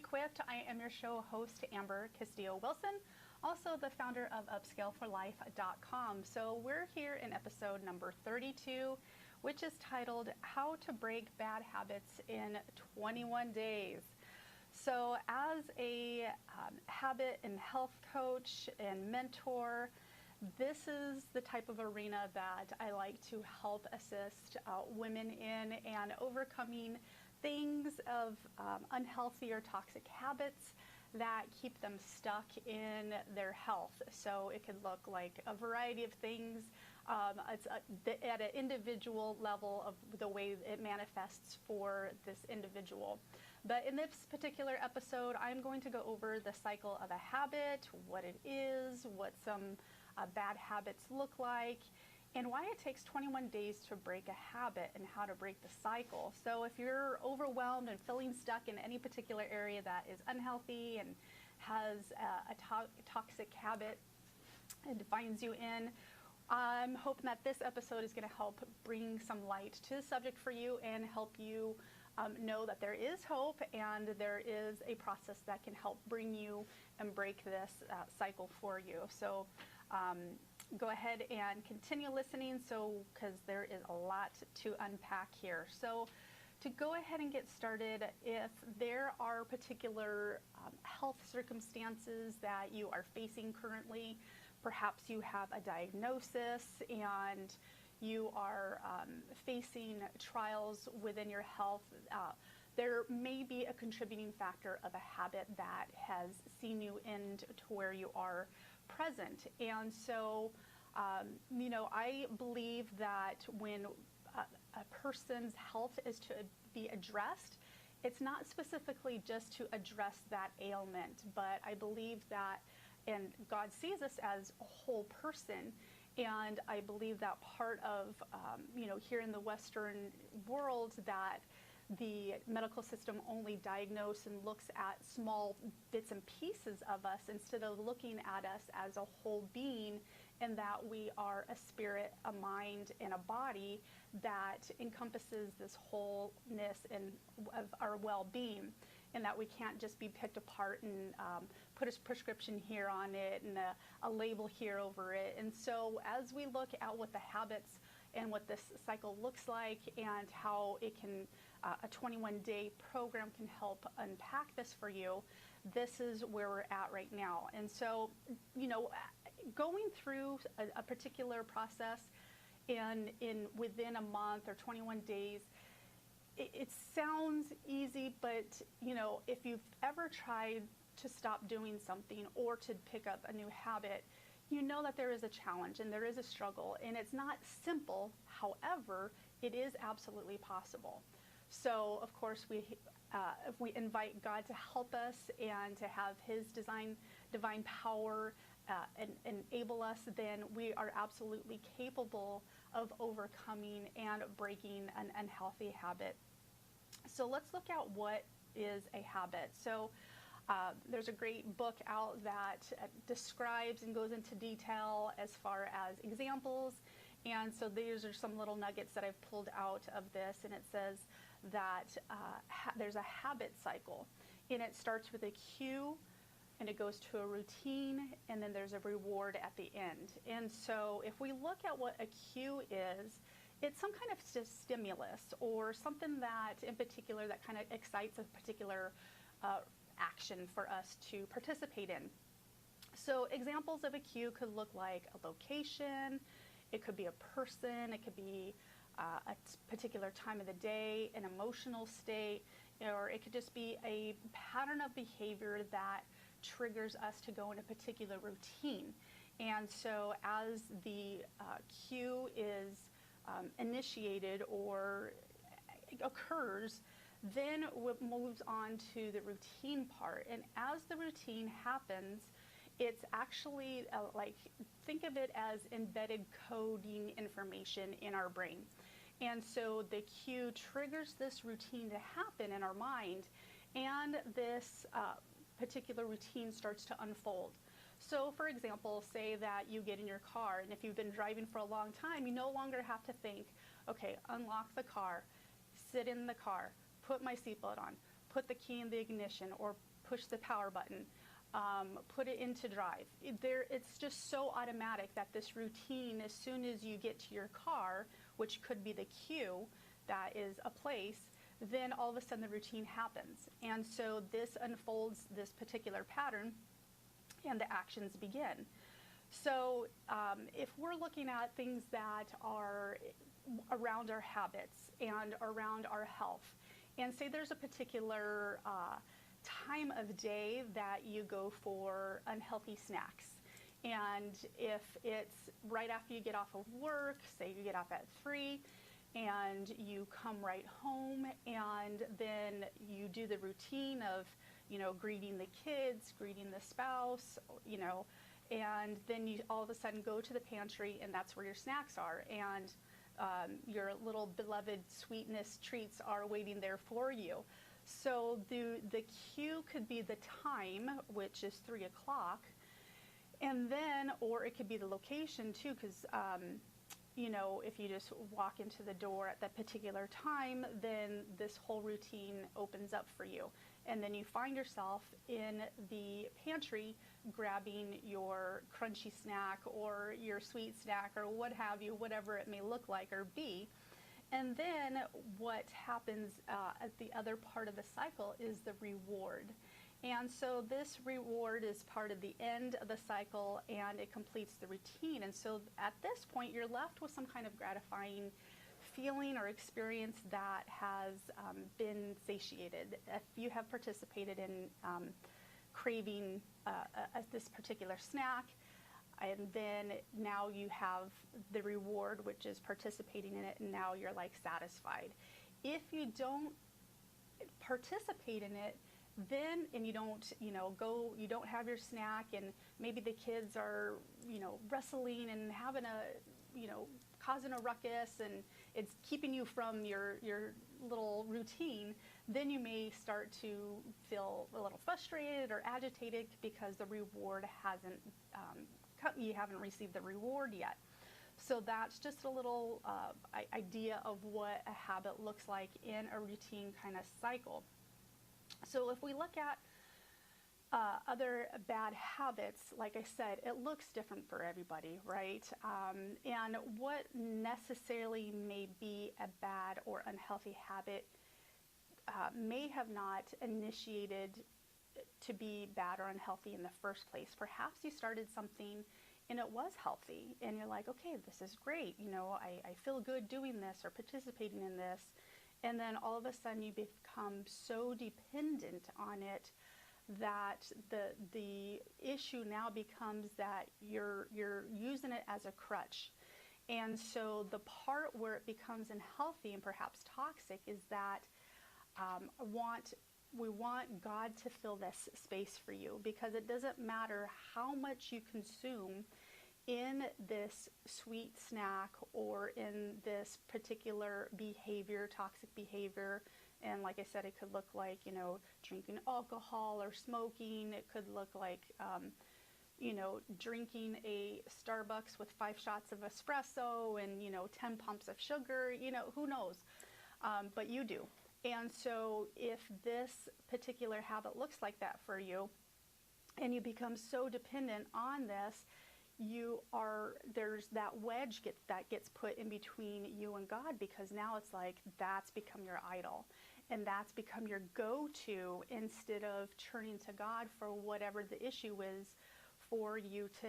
Equipped. I am your show host, Amber-Castillo Wilson, also the founder of upscaleforlife.com. So we're here in episode number 32, which is titled How to Break Bad Habits in 21 Days. So as a habit and health coach and mentor, this is the type of arena that I like to help assist women in and overcoming things of unhealthy or toxic habits that keep them stuck in their health. So it could look like a variety of things. It's at an individual level of the way it manifests for this individual. But in this particular episode, I'm going to go over the cycle of a habit, what it is, what some bad habits look like, and why it takes 21 days to break a habit and how to break the cycle. So if you're overwhelmed and feeling stuck in any particular area that is unhealthy and has a toxic habit and finds you in, I'm hoping that this episode is going to help bring some light to the subject for you and help you know that there is hope and there is a process that can help bring you and break this cycle for you. So go ahead and continue listening, because there is a lot to unpack here. So to go ahead and get started, if there are particular health circumstances that you are facing currently, perhaps you have a diagnosis and you are facing trials within your health, there may be a contributing factor of a habit that has seen you into where you are present. And so, I believe that when a person's health is to be addressed, it's not specifically just to address that ailment, but I believe that, and God sees us as a whole person, and I believe that part of, here in the Western world, that the medical system only diagnoses and looks at small bits and pieces of us instead of looking at us as a whole being, and that we are a spirit, a mind, and a body that encompasses this wholeness and of our well-being, and that we can't just be picked apart and put a prescription here on it and a label here over it. And so as we look at what the habits and what this cycle looks like and how it can, a 21-day program can help unpack this for you, this is where we're at right now. And so, going through a particular process and within a month or 21 days, it sounds easy, but if you've ever tried to stop doing something or to pick up a new habit, you know that there is a challenge and there is a struggle, and it's not simple. However, it is absolutely possible. So of course if we invite God to help us and to have his divine power and enable us, then we are absolutely capable of overcoming and breaking an unhealthy habit. So let's look at what is a habit. So there's a great book out that describes and goes into detail as far as examples. And so these are some little nuggets that I've pulled out of this, and it says that there's a habit cycle, and it starts with a cue, and it goes to a routine, and then there's a reward at the end. And so if we look at what a cue is, it's some kind of stimulus or something that in particular that kind of excites a particular action for us to participate in. So examples of a cue could look like a location, it could be a person, it could be a particular time of the day, an emotional state, or it could just be a pattern of behavior that triggers us to go in a particular routine. And so as the cue is initiated or occurs, then it moves on to the routine part. And as the routine happens, it's actually think of it as embedded coding information in our brain. And so the cue triggers this routine to happen in our mind, and this particular routine starts to unfold. So for example, say that you get in your car, and if you've been driving for a long time, you no longer have to think, okay, unlock the car, sit in the car, put my seatbelt on, put the key in the ignition or push the power button, put it into drive. It's just so automatic that this routine, as soon as you get to your car, which could be the cue that is a place, then all of a sudden the routine happens. And so this unfolds this particular pattern and the actions begin. So if we're looking at things that are around our habits and around our health, and say there's a particular time of day that you go for unhealthy snacks, and if it's right after you get off of work, say you get off at 3, and you come right home, and then you do the routine of, greeting the kids, greeting the spouse, and then you all of a sudden go to the pantry, and that's where your snacks are, and your little beloved sweetness treats are waiting there for you. So the cue could be the time, which is 3 o'clock, and then, or it could be the location too, because if you just walk into the door at that particular time, then this whole routine opens up for you. And then you find yourself in the pantry grabbing your crunchy snack or your sweet snack or what have you, whatever it may look like or be. And then what happens at the other part of the cycle is the reward. And so this reward is part of the end of the cycle, and it completes the routine. And so at this point, you're left with some kind of gratifying feeling or experience that has been satiated. If you have participated in craving this particular snack, and then now you have the reward, which is participating in it, and now you're like satisfied. If you don't participate in it, then, and you don't, you don't have your snack, and maybe the kids are, wrestling and having causing a ruckus, and it's keeping you from your little routine, then you may start to feel a little frustrated or agitated because the reward hasn't, you haven't received the reward yet. So that's just a little idea of what a habit looks like in a routine kind of cycle. So if we look at other bad habits, like I said, it looks different for everybody, right? And what necessarily may be a bad or unhealthy habit may have not initiated to be bad or unhealthy in the first place. Perhaps you started something and it was healthy, and you're like, okay, this is great. I feel good doing this or participating in this. And then all of a sudden you become so dependent on it that the issue now becomes that you're using it as a crutch. And so the part where it becomes unhealthy and perhaps toxic is that we want God to fill this space for you, because it doesn't matter how much you consume in this sweet snack or in this particular behavior, toxic behavior. And like I said, it could look like, drinking alcohol or smoking. It could look like, drinking a Starbucks with 5 shots of espresso and, 10 pumps of sugar, who knows? But you do. And so if this particular habit looks like that for you, and you become so dependent on this, there's that wedge that gets put in between you and God, because now it's like that's become your idol, and that's become your go-to instead of turning to God for whatever the issue is for you to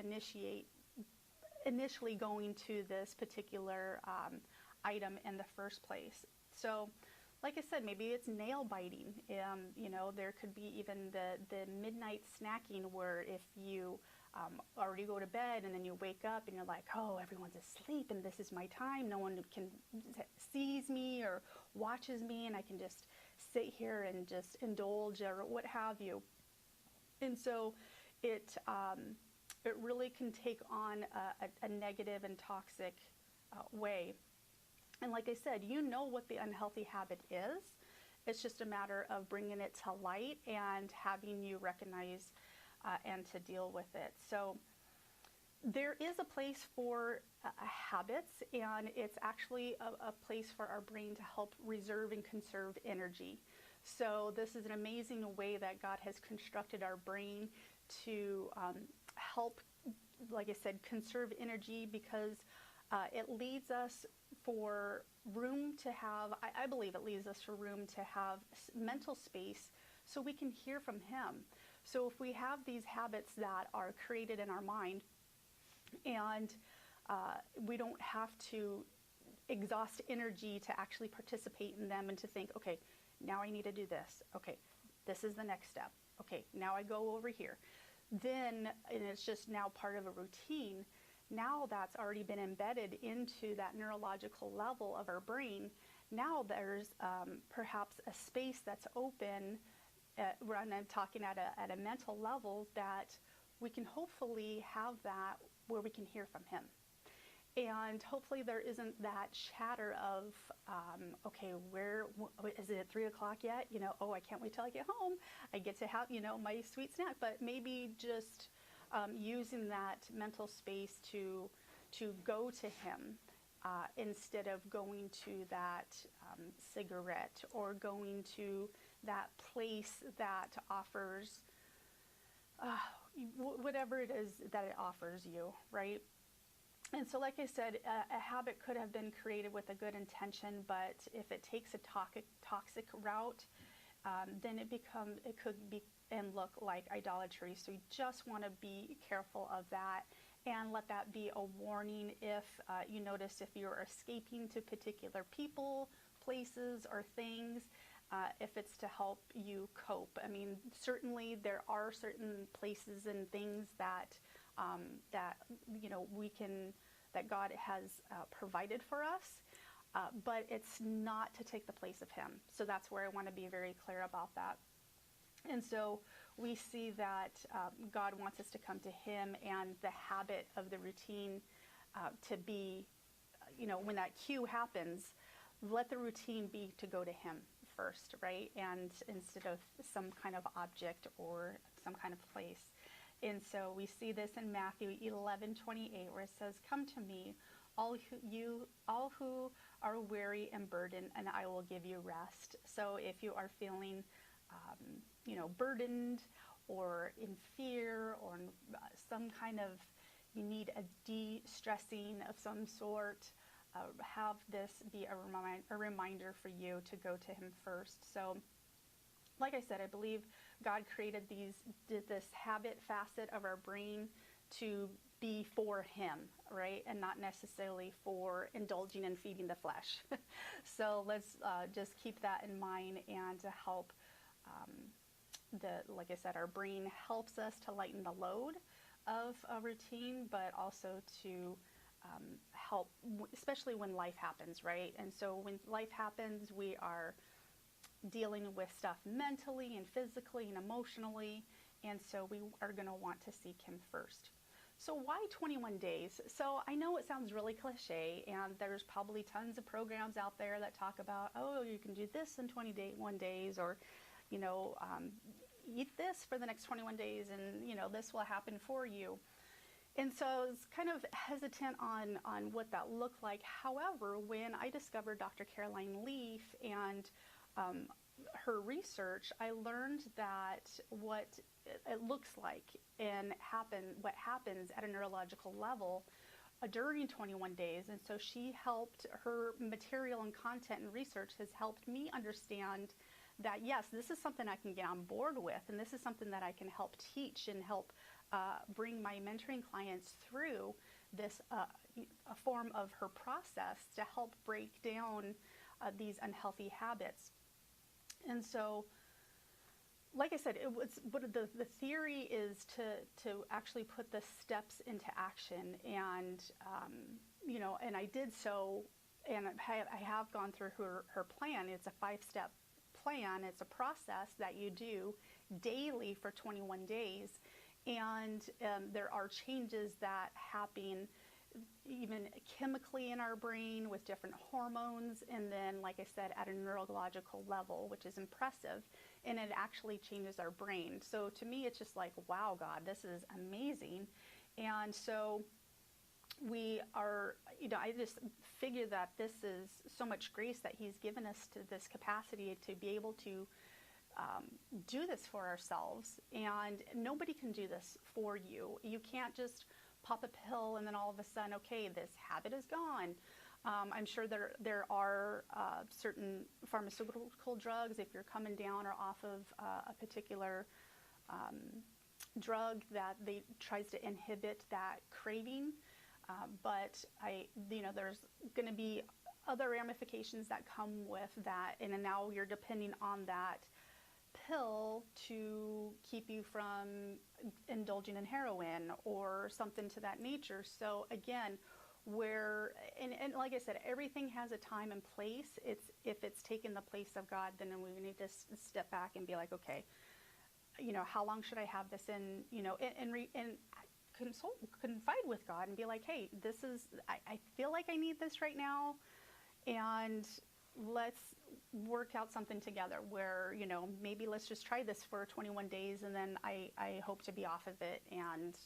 initially going to this particular item in the first place. So like I said, maybe it's nail biting. There could be even the midnight snacking, where if you already go to bed and then you wake up and you're like, oh, everyone's asleep and this is my time. No one sees me or watches me, and I can just sit here and just indulge or what have you. And so it really can take on a negative and toxic way. And like I said, what the unhealthy habit is. It's just a matter of bringing it to light and having you recognize and to deal with it. So there is a place for habits, and it's actually a place for our brain to help reserve and conserve energy. So this is an amazing way that God has constructed our brain to help, like I said, conserve energy, because it leads us for room to have, I believe it leads us for room to have mental space so we can hear from Him. So if we have these habits that are created in our mind, and we don't have to exhaust energy to actually participate in them and to think, okay, now I need to do this. Okay, this is the next step. Okay, now I go over here. Then, and it's just now part of a routine, now that's already been embedded into that neurological level of our brain. Now there's perhaps a space that's open, when I'm talking at a mental level, that we can hopefully have that where we can hear from Him. And hopefully there isn't that chatter of, okay, where is it, 3 o'clock yet? Oh, I can't wait till I get home. I get to have, my sweet snack. But maybe just using that mental space to go to Him instead of going to that cigarette, or going to that place that offers whatever it is that it offers you, right? And so, like I said, a habit could have been created with a good intention, but if it takes a toxic route, then it could be and look like idolatry. So you just want to be careful of that, and let that be a warning if you notice if you're escaping to particular people, places, or things, if it's to help you cope. I mean, certainly there are certain places and things that that God has provided for us, but it's not to take the place of Him. So that's where I want to be very clear about that. And so we see that God wants us to come to Him, and the habit of the routine to be, when that cue happens, let the routine be to go to Him first, right? And instead of some kind of object or some kind of place. And so we see this in Matthew 11:28, where it says, "Come to me, all who are weary and burdened, and I will give you rest." So if you are feeling, burdened, or in fear, or some kind of, you need a de-stressing of some sort, have this be a reminder for you to go to Him first. So, like I said, I believe God created this habit facet of our brain to be for Him, right? And not necessarily for indulging and feeding the flesh. So let's just keep that in mind, and to help, like I said, our brain helps us to lighten the load of a routine, but also to help, especially when life happens, right? And so when life happens, we are dealing with stuff mentally and physically and emotionally, and so we are going to want to seek Him first. So why 21 days? So I know it sounds really cliche, and there's probably tons of programs out there that talk about, oh, you can do this in 21 days, or eat this for the next 21 days, and this will happen for you. And so I was kind of hesitant on what that looked like. However, when I discovered Dr. Caroline Leaf and her research, I learned that what it looks like and what happens at a neurological level during 21 days. And so her material and content and research has helped me understand that, yes, this is something I can get on board with, and this is something that I can help teach and help bring my mentoring clients through this a form of her process to help break down these unhealthy habits. And so, like I said, the theory is to actually put the steps into action, and and I did so, and I have gone through her plan. It's a 5-step plan. It's a process that you do daily for 21 days, and there are changes that happen even chemically in our brain with different hormones, and then, like I said, at a neurological level, which is impressive, and it actually changes our brain. So to me, it's just like, wow, God, this is amazing. And so we are, I just figure that this is so much grace that He's given us to this capacity to be able to do this for ourselves, and nobody can do this for you. You can't just pop a pill and then all of a sudden, okay, this habit is gone. I'm sure there are certain pharmaceutical drugs, if you're coming down or off of a particular drug, that they tries to inhibit that craving. But there's going to be other ramifications that come with that, and then now you're depending on that pill to keep you from indulging in heroin or something to that nature. So again, and like I said, everything has a time and place. If it's taken the place of God, then we need to step back and be like, okay, how long should I have this in, and confide with God and be like, hey, I feel like I need this right now, and let's work out something together where, maybe let's just try this for 21 days and then I hope to be off of it and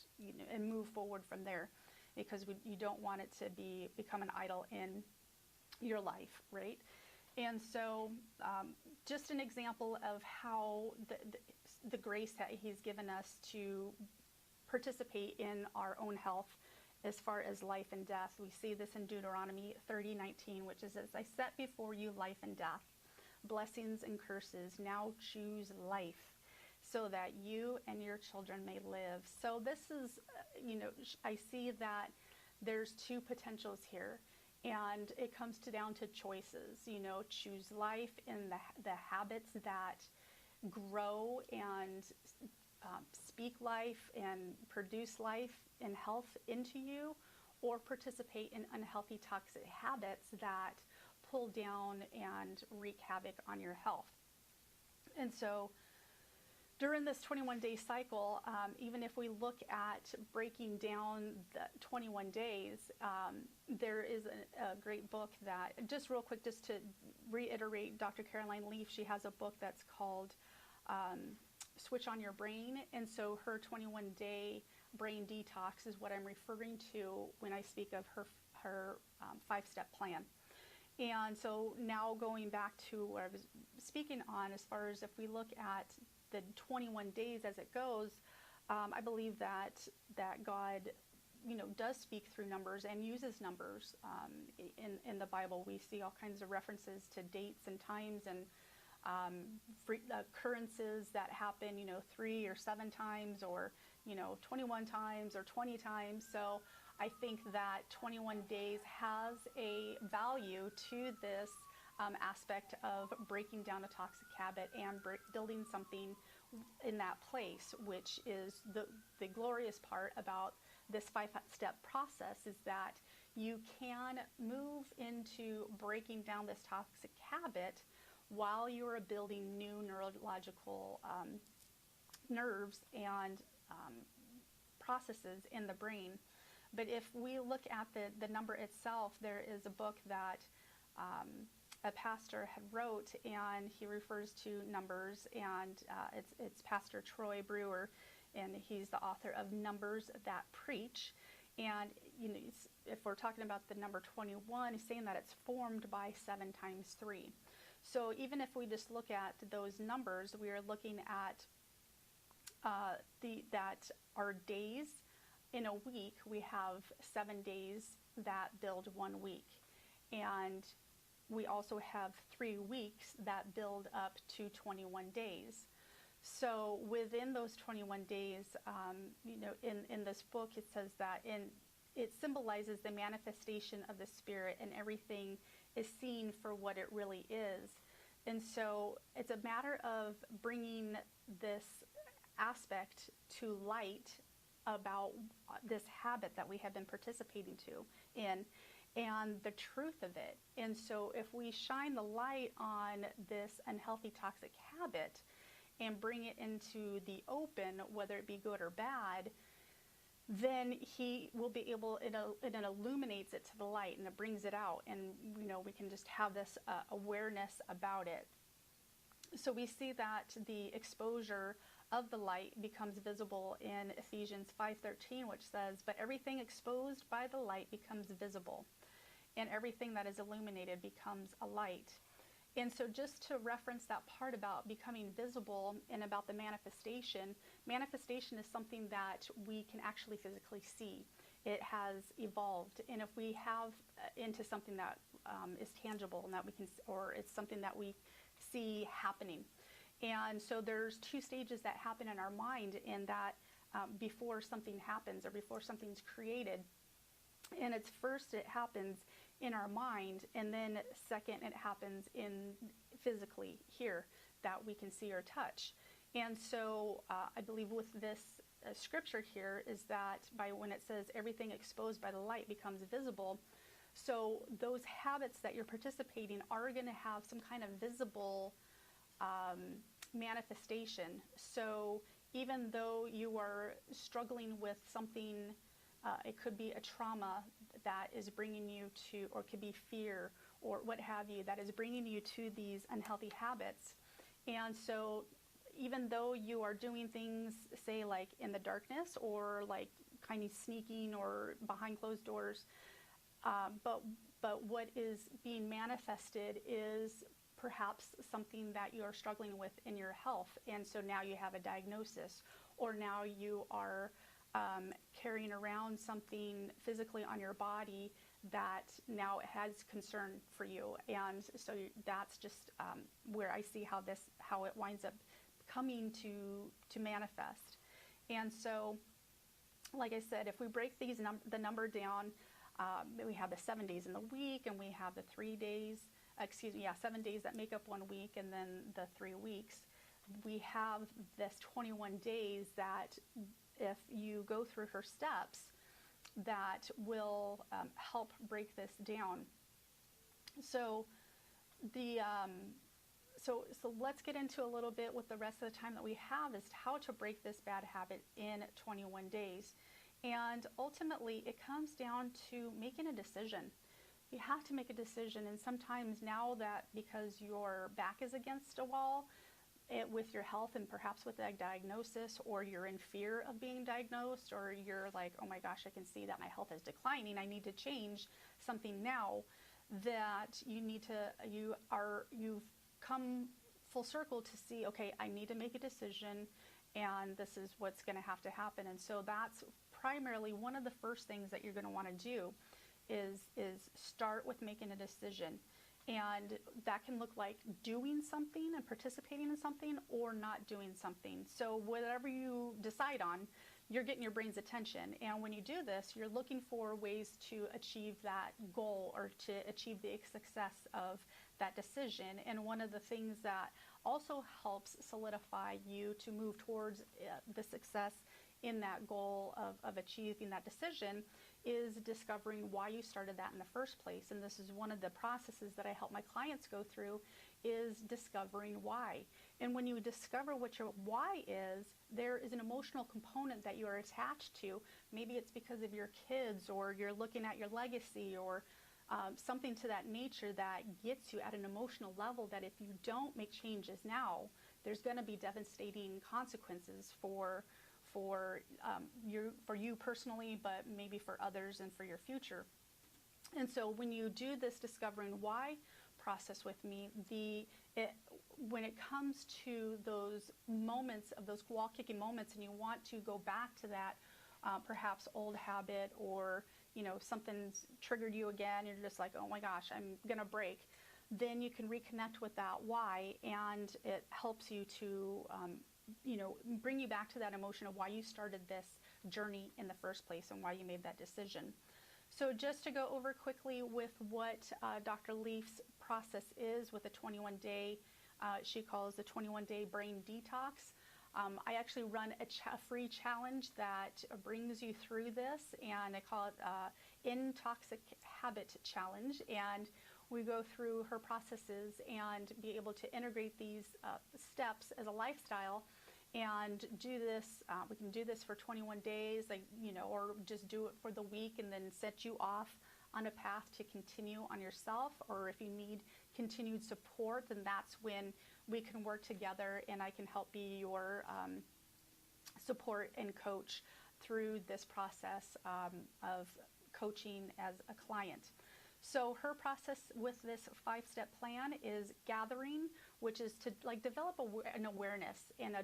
move forward from there, because you don't want it to become an idol in your life, right? And so just an example of how the grace that he's given us to participate in our own health as far as life and death. We see this in Deuteronomy 30:19, which is, as I set before you life and death, blessings and curses, now choose life so that you and your children may live. So this is, I see that there's two potentials here, and it comes down to choices. Choose life in the habits that grow and speak life and produce life and health into you, or participate in unhealthy, toxic habits that pull down and wreak havoc on your health. And so during this 21-day cycle, even if we look at breaking down the 21 days, there is a great book that, just real quick, just to reiterate, Dr. Caroline Leaf, she has a book that's called Switch on Your Brain. And so her 21-day brain detox is what I'm referring to when I speak of her 5-step plan. And so now going back to what I was speaking on, as far as if we look at the 21 days as it goes, I believe that God, does speak through numbers and uses numbers. In the Bible, we see all kinds of references to dates and times and occurrences that happen, 3 or 7 times, or 21 times or 20 times. So I think that 21 days has a value to this aspect of breaking down a toxic habit and building something in that place, which is the glorious part about this 5-step process, is that you can move into breaking down this toxic habit while you are building new neurological nerves and processes in the brain. But if we look at the number itself, there is a book that a pastor had wrote, and he refers to numbers, and it's Pastor Troy Brewer, and he's the author of Numbers That Preach. And if we're talking about the number 21, he's saying that it's formed by 7 times 3. So even if we just look at those numbers, we are looking at that our days in a week, we have 7 days that build 1 week. And we also have 3 weeks that build up to 21 days. So within those 21 days, in this book, it says that it symbolizes the manifestation of the Spirit, and everything is seen for what it really is. And so it's a matter of bringing this aspect to light about this habit that we have been participating in and the truth of it. And so if we shine the light on this unhealthy, toxic habit and bring it into the open, whether it be good or bad, then he will be able, it illuminates it to the light, and it brings it out, and we can just have this awareness about it. So we see that the exposure of the light becomes visible in Ephesians 5:13, which says, "But everything exposed by the light becomes visible, and everything that is illuminated becomes a light." And so just to reference that part about becoming visible and about the manifestation, manifestation is something that we can actually physically see. It has evolved, and if we have into something that is tangible and that we can, or it's something that we see happening. And so there's two stages that happen in our mind in that before something happens or before something's created. And it's first it happens in our mind, and then second it happens in physically here that we can see or touch. And so I believe with this scripture here is that by when it says everything exposed by the light becomes visible, so those habits that you're participating are going to have some kind of visible manifestation. So even though you are struggling with something, it could be a trauma that is bringing you to, or it could be fear or what have you, that is bringing you to these unhealthy habits. And so even though you are doing things, say like in the darkness or like kind of sneaking or behind closed doors, but what is being manifested is perhaps something that you are struggling with in your health. And so now you have a diagnosis, or now you are carrying around something physically on your body that now has concern for you. And so that's just where I see how it winds up coming to manifest. And so, like I said, if we break the number down, we have the 7 days in the week, and we have the 7 days that make up 1 week, and then the 3 weeks. We have this 21 days that if you go through her steps, that will help break this down. So so let's get into a little bit with the rest of the time that we have is how to break this bad habit in 21 days. And ultimately, it comes down to making a decision. You have to make a decision, and sometimes now that because your back is against a wall, with your health and perhaps with a diagnosis, or you're in fear of being diagnosed, or you're like, oh my gosh, I can see that my health is declining, I need to change something now, that you've come full circle to see, okay, I need to make a decision, and this is what's going to have to happen. And so that's primarily one of the first things that you're going to want to do is start with making a decision. And that can look like doing something and participating in something, or not doing something. So whatever you decide on, you're getting your brain's attention. And when you do this, you're looking for ways to achieve that goal or to achieve the success of that decision. And one of the things that also helps solidify you to move towards the success in that goal of achieving that decision is discovering why you started that in the first place. And this is one of the processes that I help my clients go through, is discovering why. And when you discover what your why is, there is an emotional component that you are attached to. Maybe it's because of your kids, or you're looking at your legacy, or something to that nature that gets you at an emotional level that if you don't make changes now, there's going to be devastating consequences for you personally, but maybe for others and for your future. And so when you do this discovering why process with me, when it comes to those moments of those wall-kicking moments, and you want to go back to that perhaps old habit, or something's triggered you again, you're just like, oh my gosh, I'm gonna break, then you can reconnect with that why, and it helps you to bring you back to that emotion of why you started this journey in the first place and why you made that decision. So just to go over quickly with what Dr. Leaf's process is with a 21-day, she calls the 21-day brain detox. I actually run a free challenge that brings you through this, and I call it In-Toxic Habit Challenge. And we go through her processes and be able to integrate these steps as a lifestyle and do this. We can do this for 21 days, or just do it for the week and then set you off on a path to continue on yourself. Or if you need continued support, then that's when we can work together and I can help be your support and coach through this process of coaching as a client. So her process with this 5-step plan is gathering, which is to like develop an awareness. And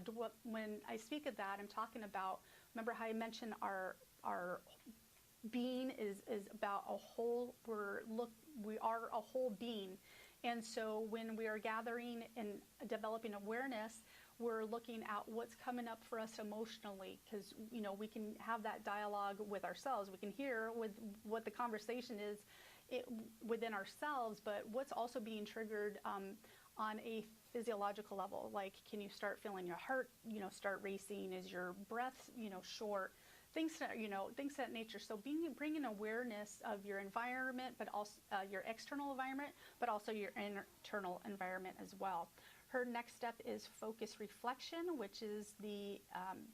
when I speak of that, I'm talking about, remember how I mentioned our being is about a whole, we are a whole being. And so when we are gathering and developing awareness, we're looking at what's coming up for us emotionally, because we can have that dialogue with ourselves. We can hear with what the conversation is within ourselves, but what's also being triggered on a physiological level. Like, can you start feeling your heart start racing? Is your breath short? Things of that nature. So bringing awareness of your environment, but also your external environment, but also your internal environment as well. Her next step is focus reflection, which is the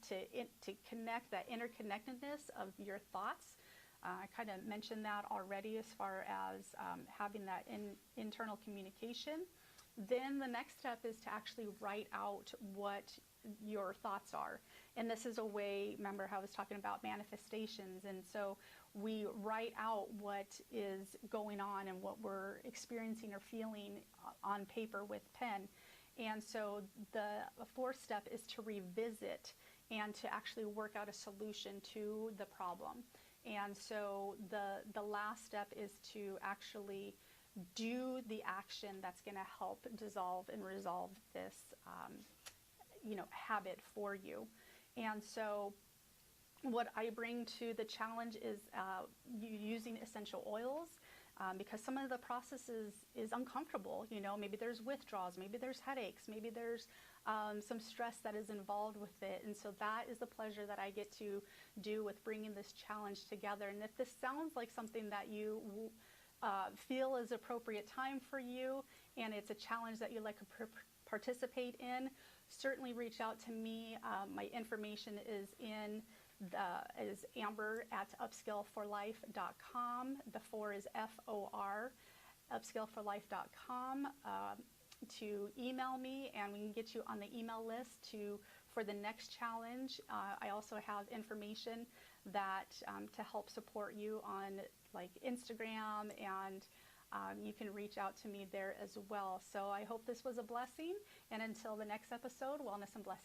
to connect that interconnectedness of your thoughts. I kind of mentioned that already as far as having that internal communication. Then the next step is to actually write out what your thoughts are. And this is a way, remember how I was talking about manifestations, and so we write out what is going on and what we're experiencing or feeling on paper with pen. And so the fourth step is to revisit and to actually work out a solution to the problem. And so the last step is to actually do the action that's going to help dissolve and resolve this habit for you. And so what I bring to the challenge is using essential oils, because some of the processes is uncomfortable. Maybe there's withdrawals, maybe there's headaches, maybe there's some stress that is involved with it. And so that is the pleasure that I get to do with bringing this challenge together. And if this sounds like something that you feel is appropriate time for you, and it's a challenge that you'd like to participate in, certainly reach out to me. My information is is Amber at upscaleforlife.com. The 4 is FOR, upscaleforlife.com, to email me, and we can get you on the email list for the next challenge. I also have information that to help support you on like Instagram, and you can reach out to me there as well. So I hope this was a blessing, and until the next episode, wellness and blessings.